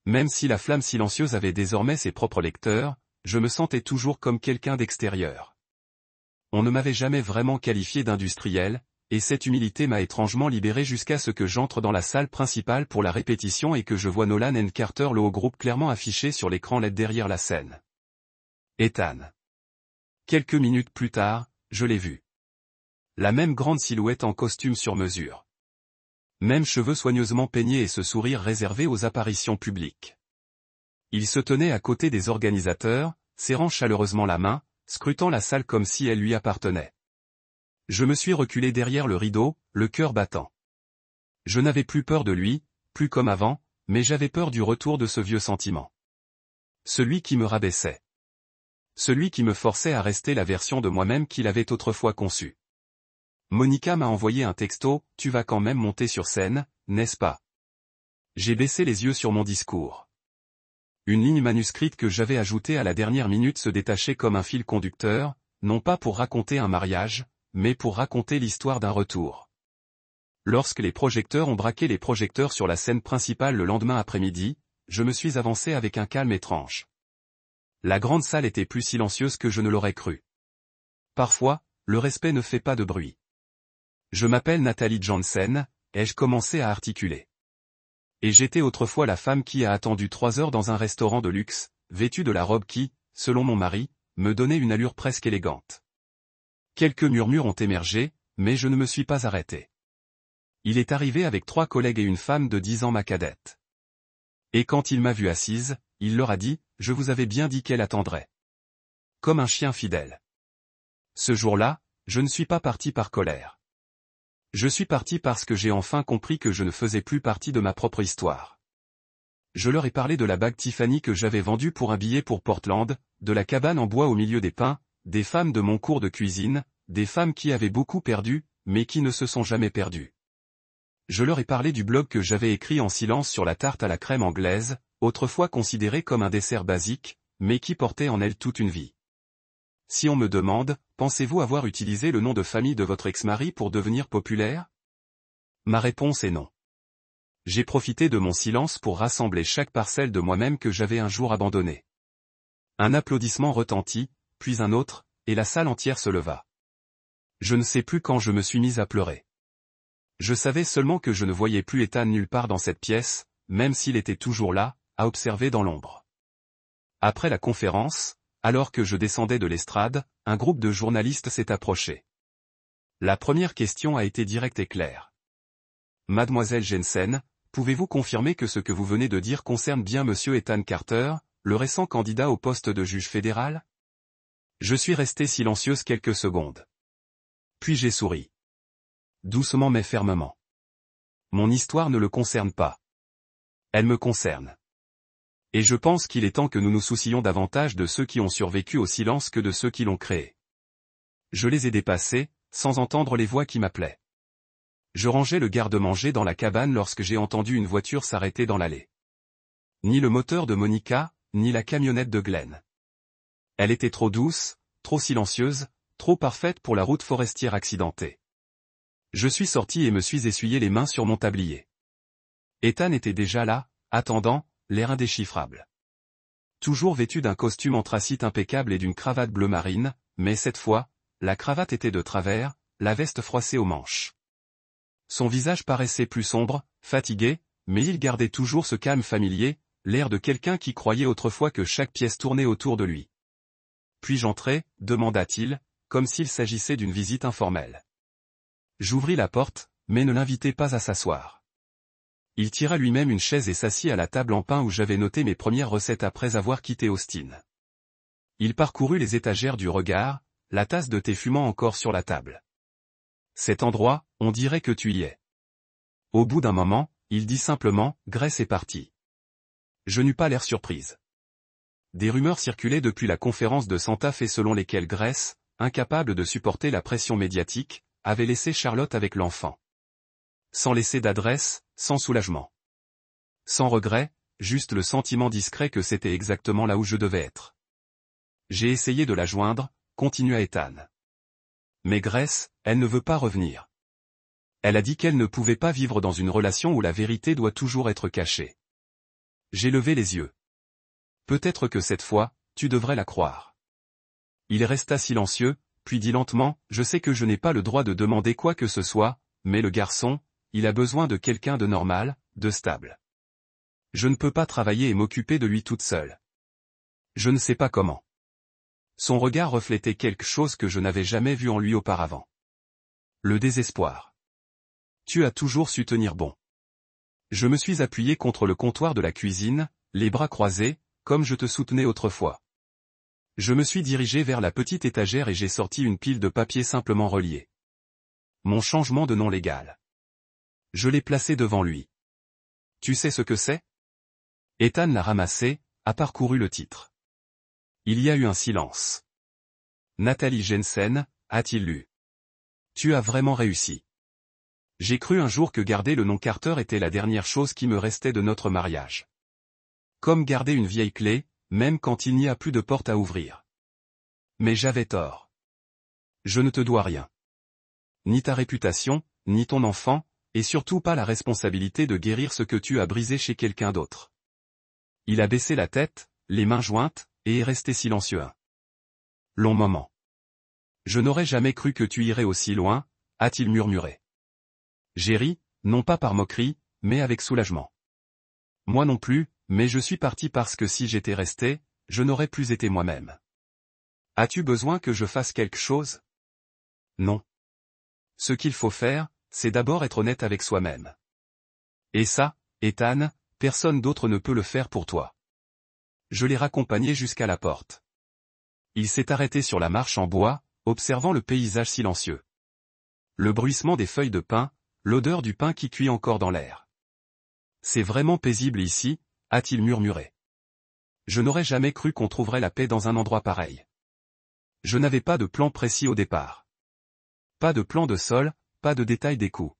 Même si la flamme silencieuse avait désormais ses propres lecteurs, je me sentais toujours comme quelqu'un d'extérieur. On ne m'avait jamais vraiment qualifié d'industriel, et cette humilité m'a étrangement libéré jusqu'à ce que j'entre dans la salle principale pour la répétition et que je vois Nolan & Carter Law Group clairement affiché sur l'écran LED derrière la scène. Ethan. Quelques minutes plus tard, je l'ai vu. La même grande silhouette en costume sur mesure. Même cheveux soigneusement peignés et ce sourire réservé aux apparitions publiques. Il se tenait à côté des organisateurs, serrant chaleureusement la main, scrutant la salle comme si elle lui appartenait. Je me suis reculé derrière le rideau, le cœur battant. Je n'avais plus peur de lui, plus comme avant, mais j'avais peur du retour de ce vieux sentiment. Celui qui me rabaissait. Celui qui me forçait à rester la version de moi-même qu'il avait autrefois conçue. Monica m'a envoyé un texto, « Tu vas quand même monter sur scène, n'est-ce pas ?» J'ai baissé les yeux sur mon discours. Une ligne manuscrite que j'avais ajoutée à la dernière minute se détachait comme un fil conducteur, non pas pour raconter un mariage, mais pour raconter l'histoire d'un retour. Lorsque les projecteurs ont braqué les projecteurs sur la scène principale le lendemain après-midi, je me suis avancé avec un calme étrange. La grande salle était plus silencieuse que je ne l'aurais cru. Parfois, le respect ne fait pas de bruit. Je m'appelle Nathalie Jansen, ai-je commencé à articuler. Et j'étais autrefois la femme qui a attendu 3 heures dans un restaurant de luxe, vêtue de la robe qui, selon mon mari, me donnait une allure presque élégante. Quelques murmures ont émergé, mais je ne me suis pas arrêté. Il est arrivé avec 3 collègues et une femme de 10 ans ma cadette. Et quand il m'a vue assise, il leur a dit, « Je vous avais bien dit qu'elle attendrait. » Comme un chien fidèle. Ce jour-là, je ne suis pas parti par colère. Je suis parti parce que j'ai enfin compris que je ne faisais plus partie de ma propre histoire. Je leur ai parlé de la bague Tiffany que j'avais vendue pour un billet pour Portland, de la cabane en bois au milieu des pins, des femmes de mon cours de cuisine, des femmes qui avaient beaucoup perdu, mais qui ne se sont jamais perdues. Je leur ai parlé du blog que j'avais écrit en silence sur la tarte à la crème anglaise, autrefois considérée comme un dessert basique, mais qui portait en elle toute une vie. Si on me demande, pensez-vous avoir utilisé le nom de famille de votre ex-mari pour devenir populaire? Ma réponse est non. J'ai profité de mon silence pour rassembler chaque parcelle de moi-même que j'avais un jour abandonnée. Un applaudissement retentit, puis un autre, et la salle entière se leva. Je ne sais plus quand je me suis mise à pleurer. Je savais seulement que je ne voyais plus Ethan nulle part dans cette pièce, même s'il était toujours là, à observer dans l'ombre. Après la conférence, alors que je descendais de l'estrade, un groupe de journalistes s'est approché. La première question a été directe et claire. Mademoiselle Jensen, pouvez-vous confirmer que ce que vous venez de dire concerne bien Monsieur Ethan Carter, le récent candidat au poste de juge fédéral? Je suis restée silencieuse quelques secondes. Puis j'ai souri. Doucement mais fermement. Mon histoire ne le concerne pas. Elle me concerne. Et je pense qu'il est temps que nous nous soucions davantage de ceux qui ont survécu au silence que de ceux qui l'ont créé. Je les ai dépassés, sans entendre les voix qui m'appelaient. Je rangeais le garde-manger dans la cabane lorsque j'ai entendu une voiture s'arrêter dans l'allée. Ni le moteur de Monica, ni la camionnette de Glenn. Elle était trop douce, trop silencieuse, trop parfaite pour la route forestière accidentée. Je suis sorti et me suis essuyé les mains sur mon tablier. Ethan était déjà là, attendant, l'air indéchiffrable. Toujours vêtu d'un costume anthracite impeccable et d'une cravate bleu marine, mais cette fois, la cravate était de travers, la veste froissée aux manches. Son visage paraissait plus sombre, fatigué, mais il gardait toujours ce calme familier, l'air de quelqu'un qui croyait autrefois que chaque pièce tournait autour de lui. « Puis-je entrer ?» demanda-t-il, comme s'il s'agissait d'une visite informelle. J'ouvris la porte, mais ne l'invitai pas à s'asseoir. Il tira lui-même une chaise et s'assit à la table en pin où j'avais noté mes premières recettes après avoir quitté Austin. Il parcourut les étagères du regard, la tasse de thé fumant encore sur la table. « Cet endroit, on dirait que tu y es. » Au bout d'un moment, il dit simplement, « Grace est partie. » Je n'eus pas l'air surprise. Des rumeurs circulaient depuis la conférence de Santa Fe selon lesquelles Grace, incapable de supporter la pression médiatique, avait laissé Charlotte avec l'enfant. Sans laisser d'adresse, sans soulagement. Sans regret, juste le sentiment discret que c'était exactement là où je devais être. J'ai essayé de la joindre, continua Ethan. Mais Grace, elle ne veut pas revenir. Elle a dit qu'elle ne pouvait pas vivre dans une relation où la vérité doit toujours être cachée. J'ai levé les yeux. Peut-être que cette fois, tu devrais la croire. Il resta silencieux, puis dit lentement, je sais que je n'ai pas le droit de demander quoi que ce soit, mais le garçon, il a besoin de quelqu'un de normal, de stable. Je ne peux pas travailler et m'occuper de lui toute seule. Je ne sais pas comment. Son regard reflétait quelque chose que je n'avais jamais vu en lui auparavant. Le désespoir. Tu as toujours su tenir bon. Je me suis appuyé contre le comptoir de la cuisine, les bras croisés, comme je te soutenais autrefois. Je me suis dirigé vers la petite étagère et j'ai sorti une pile de papiers simplement reliés. Mon changement de nom légal. Je l'ai placé devant lui. Tu sais ce que c'est? Ethan l'a ramassé, a parcouru le titre. Il y a eu un silence. Nathalie Jensen, a-t-il lu. Tu as vraiment réussi. J'ai cru un jour que garder le nom Carter était la dernière chose qui me restait de notre mariage. Comme garder une vieille clé, même quand il n'y a plus de porte à ouvrir. Mais j'avais tort. Je ne te dois rien. Ni ta réputation, ni ton enfant, et surtout pas la responsabilité de guérir ce que tu as brisé chez quelqu'un d'autre. Il a baissé la tête, les mains jointes, et est resté silencieux un long moment. Je n'aurais jamais cru que tu irais aussi loin, a-t-il murmuré. J'ai ri, non pas par moquerie, mais avec soulagement. Moi non plus, mais je suis parti parce que si j'étais resté, je n'aurais plus été moi-même. As-tu besoin que je fasse quelque chose? Non. Ce qu'il faut faire, c'est d'abord être honnête avec soi-même. Et ça, Ethan, personne d'autre ne peut le faire pour toi. Je l'ai raccompagné jusqu'à la porte. Il s'est arrêté sur la marche en bois, observant le paysage silencieux. Le bruissement des feuilles de pin, l'odeur du pain qui cuit encore dans l'air. C'est vraiment paisible ici, a-t-il murmuré. Je n'aurais jamais cru qu'on trouverait la paix dans un endroit pareil. Je n'avais pas de plan précis au départ. Pas de plan de sol, pas de détail des coups.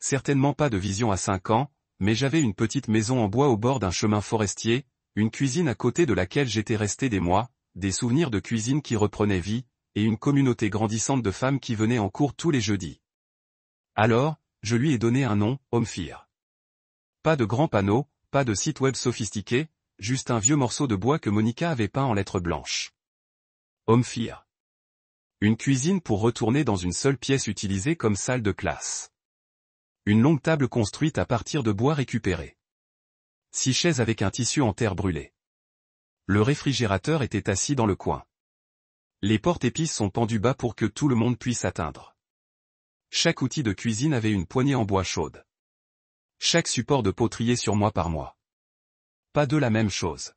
Certainement pas de vision à 5 ans, mais j'avais une petite maison en bois au bord d'un chemin forestier, une cuisine à côté de laquelle j'étais resté des mois, des souvenirs de cuisine qui reprenaient vie, et une communauté grandissante de femmes qui venaient en cours tous les jeudis. Alors, je lui ai donné un nom, Omphir. Pas de grands panneaux, pas de site web sophistiqué, juste un vieux morceau de bois que Monica avait peint en lettres blanches. Omphir. Une cuisine pour retourner dans une seule pièce utilisée comme salle de classe. Une longue table construite à partir de bois récupéré. 6 chaises avec un tissu en terre brûlée. Le réfrigérateur était assis dans le coin. Les porte-épices sont pendues bas pour que tout le monde puisse atteindre. Chaque outil de cuisine avait une poignée en bois chaude. Chaque support de potrier sur moi par mois. Pas de la même chose.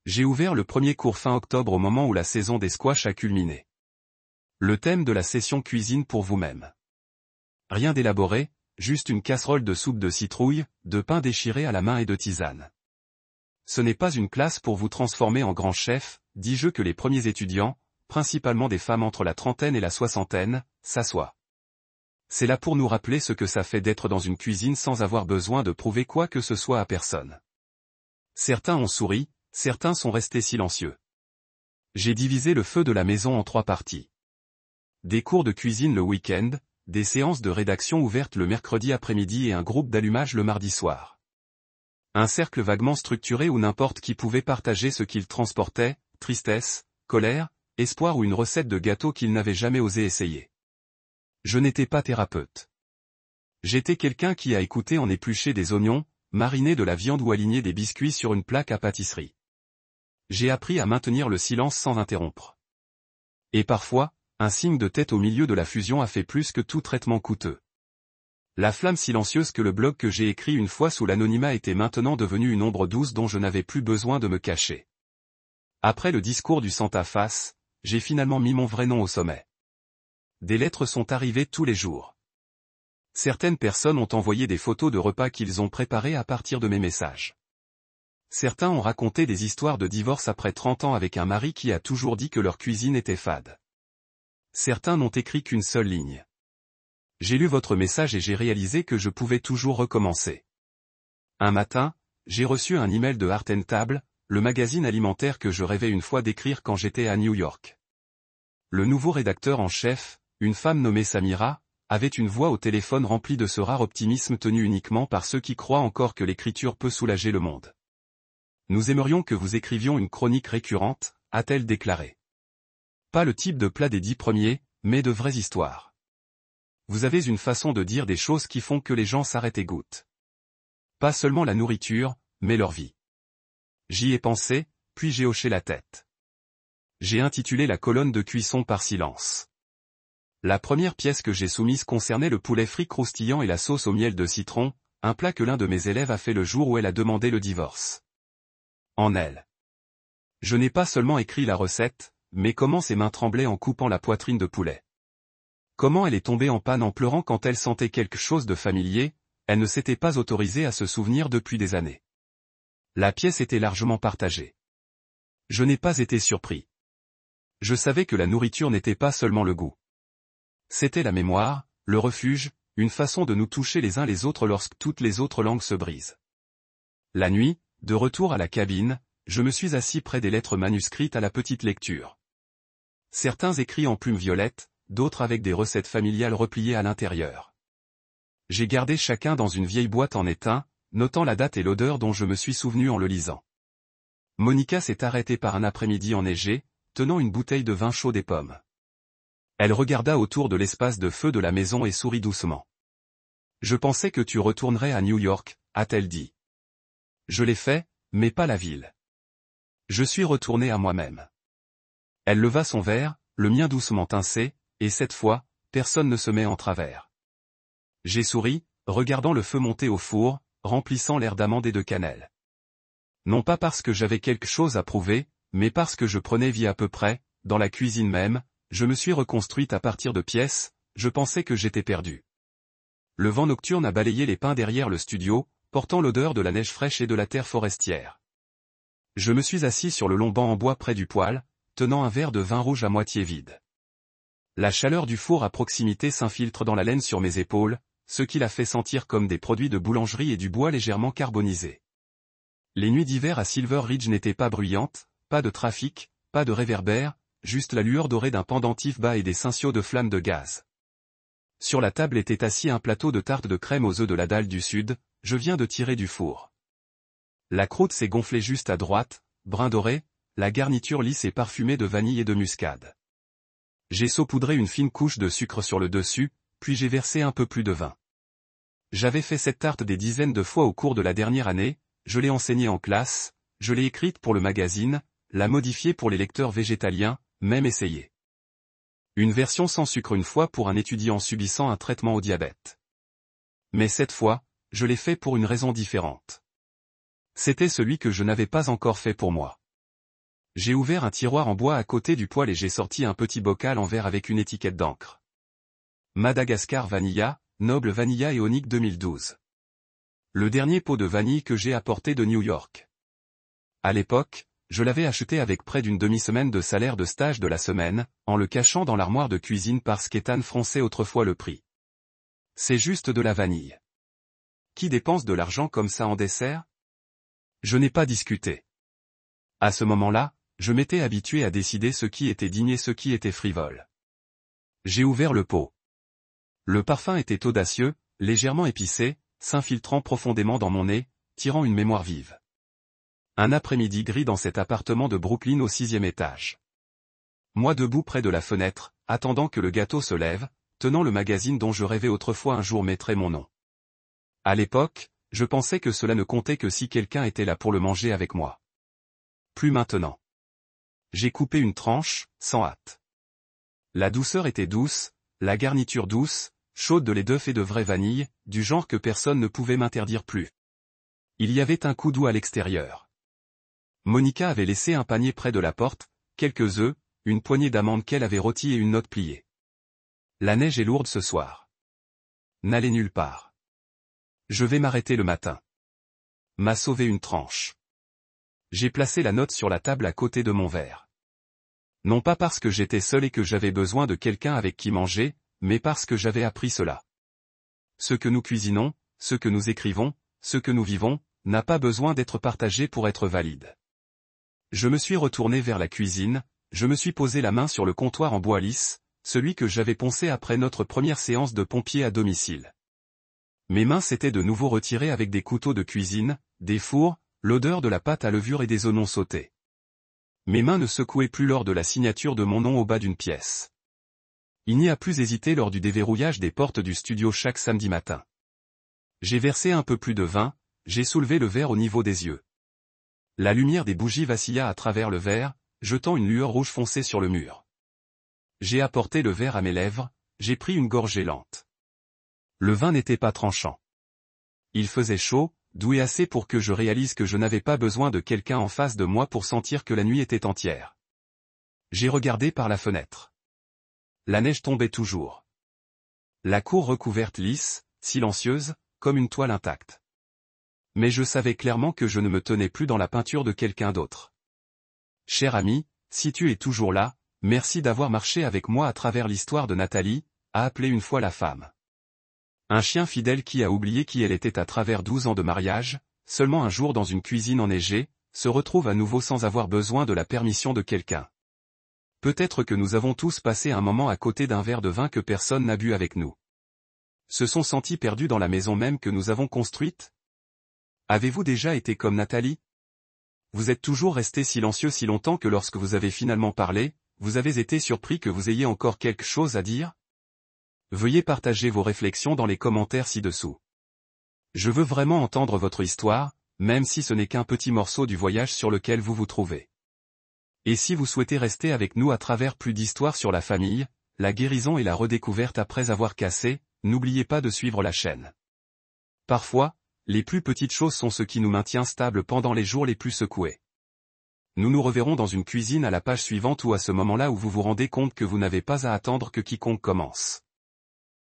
J'ai ouvert le premier cours fin octobre au moment où la saison des squash a culminé. Le thème de la session cuisine pour vous-même. Rien d'élaboré, juste une casserole de soupe de citrouille, de pain déchiré à la main et de tisane. Ce n'est pas une classe pour vous transformer en grand chef, dis-je que les premiers étudiants, principalement des femmes entre la trentaine et la soixantaine, s'assoient. C'est là pour nous rappeler ce que ça fait d'être dans une cuisine sans avoir besoin de prouver quoi que ce soit à personne. Certains ont souri, certains sont restés silencieux. J'ai divisé le feu de la maison en 3 parties. Des cours de cuisine le week-end, des séances de rédaction ouvertes le mercredi après-midi et un groupe d'allumage le mardi soir. Un cercle vaguement structuré où n'importe qui pouvait partager ce qu'il transportait, tristesse, colère, espoir ou une recette de gâteau qu'il n'avait jamais osé essayer. Je n'étais pas thérapeute. J'étais quelqu'un qui a écouté en éplucher des oignons, mariner de la viande ou aligner des biscuits sur une plaque à pâtisserie. J'ai appris à maintenir le silence sans interrompre. Et parfois, un signe de tête au milieu de la fusion a fait plus que tout traitement coûteux. La flamme silencieuse que le blog que j'ai écrit une fois sous l'anonymat était maintenant devenue une ombre douce dont je n'avais plus besoin de me cacher. Après le discours du Santa-Face, j'ai finalement mis mon vrai nom au sommet. Des lettres sont arrivées tous les jours. Certaines personnes ont envoyé des photos de repas qu'ils ont préparés à partir de mes messages. Certains ont raconté des histoires de divorce après 30 ans avec un mari qui a toujours dit que leur cuisine était fade. Certains n'ont écrit qu'une seule ligne. J'ai lu votre message et j'ai réalisé que je pouvais toujours recommencer. Un matin, j'ai reçu un email de Heart & Table, le magazine alimentaire que je rêvais une fois d'écrire quand j'étais à New York. Le nouveau rédacteur en chef, une femme nommée Samira, avait une voix au téléphone remplie de ce rare optimisme tenu uniquement par ceux qui croient encore que l'écriture peut soulager le monde. Nous aimerions que vous écrivions une chronique récurrente, a-t-elle déclaré. Pas le type de plat des 10 premiers, mais de vraies histoires. Vous avez une façon de dire des choses qui font que les gens s'arrêtent et goûtent. Pas seulement la nourriture, mais leur vie. J'y ai pensé, puis j'ai hoché la tête. J'ai intitulé la colonne de cuisson par silence. La première pièce que j'ai soumise concernait le poulet frit croustillant et la sauce au miel de citron, un plat que l'un de mes élèves a fait le jour où elle a demandé le divorce. En elle. Je n'ai pas seulement écrit la recette, mais comment ses mains tremblaient en coupant la poitrine de poulet. Comment elle est tombée en panne en pleurant quand elle sentait quelque chose de familier, elle ne s'était pas autorisée à se souvenir depuis des années. La pièce était largement partagée. Je n'ai pas été surpris. Je savais que la nourriture n'était pas seulement le goût. C'était la mémoire, le refuge, une façon de nous toucher les uns les autres lorsque toutes les autres langues se brisent. La nuit, de retour à la cabine, je me suis assis près des lettres manuscrites à la petite lecture. Certains écrits en plume violette, d'autres avec des recettes familiales repliées à l'intérieur. J'ai gardé chacun dans une vieille boîte en étain, notant la date et l'odeur dont je me suis souvenu en le lisant. Monica s'est arrêtée par un après-midi enneigé, tenant une bouteille de vin chaud et pommes. Elle regarda autour de l'espace de feu de la maison et sourit doucement. « Je pensais que tu retournerais à New York, a-t-elle dit. Je l'ai fait, mais pas la ville. Je suis retourné à moi-même. » Elle leva son verre, le mien doucement pincé, et cette fois, personne ne se met en travers. J'ai souri, regardant le feu monter au four, remplissant l'air d'amande et de cannelle. Non pas parce que j'avais quelque chose à prouver, mais parce que je prenais vie à peu près, dans la cuisine même, je me suis reconstruite à partir de pièces, je pensais que j'étais perdu. Le vent nocturne a balayé les pins derrière le studio, portant l'odeur de la neige fraîche et de la terre forestière. Je me suis assis sur le long banc en bois près du poêle, tenant un verre de vin rouge à moitié vide. La chaleur du four à proximité s'infiltre dans la laine sur mes épaules, ce qui l'a fait sentir comme des produits de boulangerie et du bois légèrement carbonisé. Les nuits d'hiver à Silver Ridge n'étaient pas bruyantes, pas de trafic, pas de réverbère, juste la lueur dorée d'un pendentif bas et des cinciaux de flammes de gaz. Sur la table était assis un plateau de tarte de crème aux œufs de la dalle du sud, je viens de tirer du four. La croûte s'est gonflée juste à droite, brun doré, la garniture lisse et parfumée de vanille et de muscade. J'ai saupoudré une fine couche de sucre sur le dessus, puis j'ai versé un peu plus de vin. J'avais fait cette tarte des dizaines de fois au cours de la dernière année, je l'ai enseignée en classe, je l'ai écrite pour le magazine, la modifiée pour les lecteurs végétaliens, même essayée. Une version sans sucre une fois pour un étudiant subissant un traitement au diabète. Mais cette fois, je l'ai fait pour une raison différente. C'était celui que je n'avais pas encore fait pour moi. J'ai ouvert un tiroir en bois à côté du poêle et j'ai sorti un petit bocal en verre avec une étiquette d'encre. Madagascar Vanilla, Noble Vanilla et Onic 2012. Le dernier pot de vanille que j'ai apporté de New York. À l'époque, je l'avais acheté avec près d'une demi-semaine de salaire de stage de la semaine, en le cachant dans l'armoire de cuisine parce qu'Ethan fronçait autrefois le prix. C'est juste de la vanille. Qui dépense de l'argent comme ça en dessert? Je n'ai pas discuté. À ce moment-là, je m'étais habitué à décider ce qui était digne et ce qui était frivole. J'ai ouvert le pot. Le parfum était audacieux, légèrement épicé, s'infiltrant profondément dans mon nez, tirant une mémoire vive. Un après-midi gris dans cet appartement de Brooklyn au 6e étage. Moi debout près de la fenêtre, attendant que le gâteau se lève, tenant le magazine dont je rêvais autrefois un jour mettrait mon nom. À l'époque, je pensais que cela ne comptait que si quelqu'un était là pour le manger avec moi. Plus maintenant. J'ai coupé une tranche, sans hâte. La douceur était douce, la garniture douce, chaude de lait d'œuf et de vraie vanille, du genre que personne ne pouvait m'interdire plus. Il y avait un coup doux à l'extérieur. Monica avait laissé un panier près de la porte, quelques œufs, une poignée d'amandes qu'elle avait rôties et une note pliée. La neige est lourde ce soir. N'allez nulle part. Je vais m'arrêter le matin. M'a sauvé une tranche. J'ai placé la note sur la table à côté de mon verre. Non pas parce que j'étais seul et que j'avais besoin de quelqu'un avec qui manger, mais parce que j'avais appris cela. Ce que nous cuisinons, ce que nous écrivons, ce que nous vivons, n'a pas besoin d'être partagé pour être valide. Je me suis retourné vers la cuisine, je me suis posé la main sur le comptoir en bois lisse, celui que j'avais poncé après notre première séance de pompier à domicile. Mes mains s'étaient de nouveau retirées avec des couteaux de cuisine, des fours, l'odeur de la pâte à levure et des oignons sautés. Mes mains ne secouaient plus lors de la signature de mon nom au bas d'une pièce. Il n'y a plus hésité lors du déverrouillage des portes du studio chaque samedi matin. J'ai versé un peu plus de vin, j'ai soulevé le verre au niveau des yeux. La lumière des bougies vacilla à travers le verre, jetant une lueur rouge foncée sur le mur. J'ai apporté le verre à mes lèvres, j'ai pris une gorgée lente. Le vin n'était pas tranchant. Il faisait chaud, doux et assez pour que je réalise que je n'avais pas besoin de quelqu'un en face de moi pour sentir que la nuit était entière. J'ai regardé par la fenêtre. La neige tombait toujours. La cour recouverte lisse, silencieuse, comme une toile intacte. Mais je savais clairement que je ne me tenais plus dans la peinture de quelqu'un d'autre. Cher ami, si tu es toujours là, merci d'avoir marché avec moi à travers l'histoire de Nathalie, a appelé une fois la femme. Un chien fidèle qui a oublié qui elle était à travers 12 ans de mariage, seulement un jour dans une cuisine enneigée, se retrouve à nouveau sans avoir besoin de la permission de quelqu'un. Peut-être que nous avons tous passé un moment à côté d'un verre de vin que personne n'a bu avec nous. Se sont sentis perdus dans la maison même que nous avons construite? Avez-vous déjà été comme Nathalie? Vous êtes toujours resté silencieux si longtemps que lorsque vous avez finalement parlé, vous avez été surpris que vous ayez encore quelque chose à dire? Veuillez partager vos réflexions dans les commentaires ci-dessous. Je veux vraiment entendre votre histoire, même si ce n'est qu'un petit morceau du voyage sur lequel vous vous trouvez. Et si vous souhaitez rester avec nous à travers plus d'histoires sur la famille, la guérison et la redécouverte après avoir cassé, n'oubliez pas de suivre la chaîne. Parfois, les plus petites choses sont ce qui nous maintient stables pendant les jours les plus secoués. Nous nous reverrons dans une cuisine à la page suivante ou à ce moment-là où vous vous rendez compte que vous n'avez pas à attendre que quiconque commence.